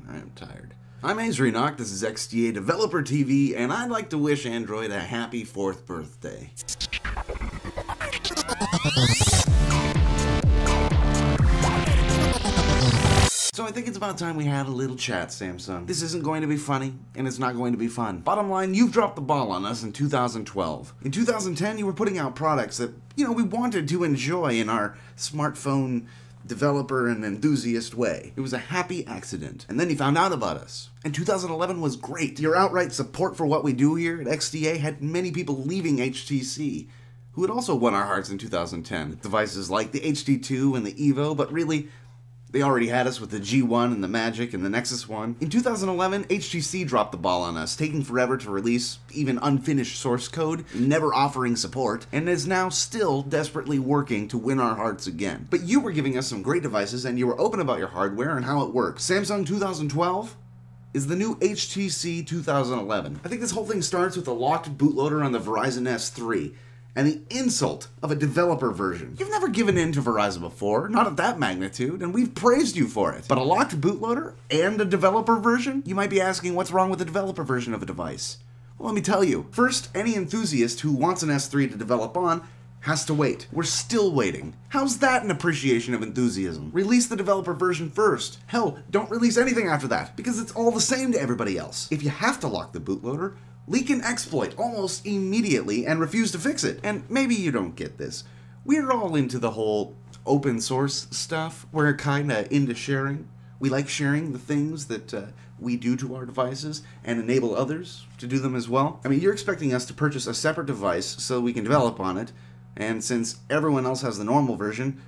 I am tired. I'm Azrienoch, this is XDA Developer TV, and I'd like to wish Android a happy 4th birthday. So I think it's about time we had a little chat, Samsung. This isn't going to be funny, and it's not going to be fun. Bottom line, you've dropped the ball on us in 2012. In 2010, you were putting out products that, we wanted to enjoy in our smartphone developer and enthusiast way. It was a happy accident. And then you found out about us. And 2011 was great. Your outright support for what we do here at XDA had many people leaving HTC, who had also won our hearts in 2010. Devices like the HD2 and the Evo, but really, they already had us with the G1 and the Magic and the Nexus 1. In 2011, HTC dropped the ball on us, taking forever to release even unfinished source code, never offering support, and is now still desperately working to win our hearts again. But you were giving us some great devices, and you were open about your hardware and how it works. Samsung 2012 is the new HTC 2011. I think this whole thing starts with a locked bootloader on the Verizon S3, and the insult of a developer version. You've never given in to Verizon before, not at that magnitude, and we've praised you for it. But a locked bootloader and a developer version? You might be asking what's wrong with the developer version of a device. Well, let me tell you. First, any enthusiast who wants an S3 to develop on has to wait. We're still waiting. How's that an appreciation of enthusiasm? Release the developer version first. Hell, don't release anything after that, because it's all the same to everybody else. If you have to lock the bootloader, leak an exploit almost immediately and refuse to fix it. And maybe you don't get this. We're all into the whole open source stuff. We're kinda into sharing. We like sharing the things that we do to our devices and enable others to do them as well. I mean, you're expecting us to purchase a separate device so we can develop on it, and since everyone else has the normal version,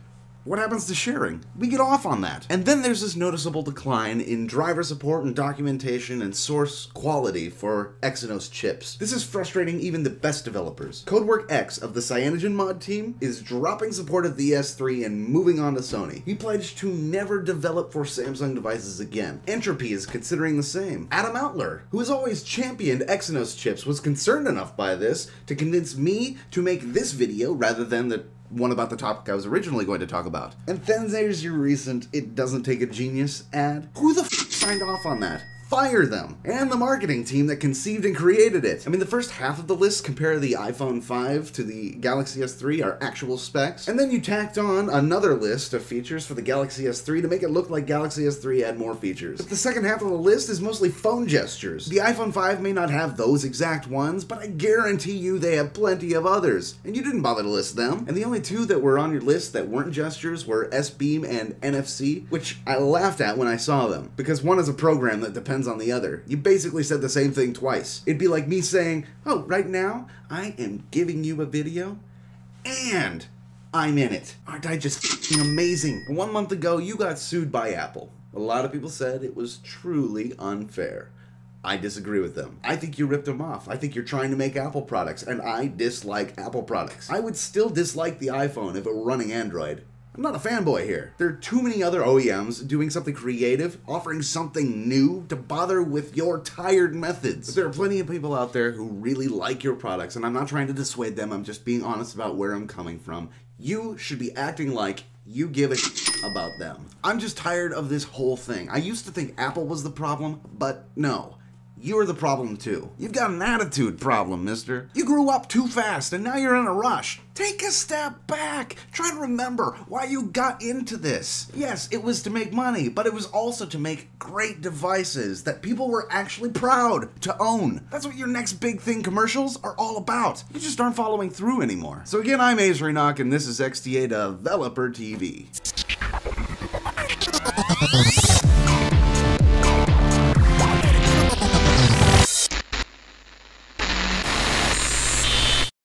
what happens to sharing? We get off on that. And then there's this noticeable decline in driver support and documentation and source quality for Exynos chips. This is frustrating even the best developers. Codework X of the CyanogenMod team is dropping support of the S3 and moving on to Sony. He pledged to never develop for Samsung devices again. Entropy is considering the same. Adam Outler, who has always championed Exynos chips, was concerned enough by this to convince me to make this video rather than the one about the topic I was originally going to talk about. And then there's your recent "it doesn't take a genius" ad. Who the f signed off on that? Fire them! And the marketing team that conceived and created it. I mean, the first half of the list compare the iPhone 5 to the Galaxy S3 are actual specs, and then you tacked on another list of features for the Galaxy S3 to make it look like Galaxy S3 had more features. But the second half of the list is mostly phone gestures. The iPhone 5 may not have those exact ones, but I guarantee you they have plenty of others, and you didn't bother to list them. And the only two that were on your list that weren't gestures were S-Beam and NFC, which I laughed at when I saw them, because one is a program that depends on the other. You basically said the same thing twice. It'd be like me saying, oh, right now, I am giving you a video, and I'm in it. Aren't I just f***ing amazing? 1 month ago, you got sued by Apple. A lot of people said it was truly unfair. I disagree with them. I think you ripped them off. I think you're trying to make Apple products, and I dislike Apple products. I would still dislike the iPhone if it were running Android. I'm not a fanboy here. There are too many other OEMs doing something creative, offering something new to bother with your tired methods. But there are plenty of people out there who really like your products, and I'm not trying to dissuade them, I'm just being honest about where I'm coming from. You should be acting like you give a about them. I'm just tired of this whole thing. I used to think Apple was the problem, but no. You're the problem too. You've got an attitude problem, mister. You grew up too fast and now you're in a rush. Take a step back. Try to remember why you got into this. Yes, it was to make money, but it was also to make great devices that people were actually proud to own. That's what your next big thing commercials are all about. You just aren't following through anymore. So again, I'm Azrienoch and this is XDA Developer TV.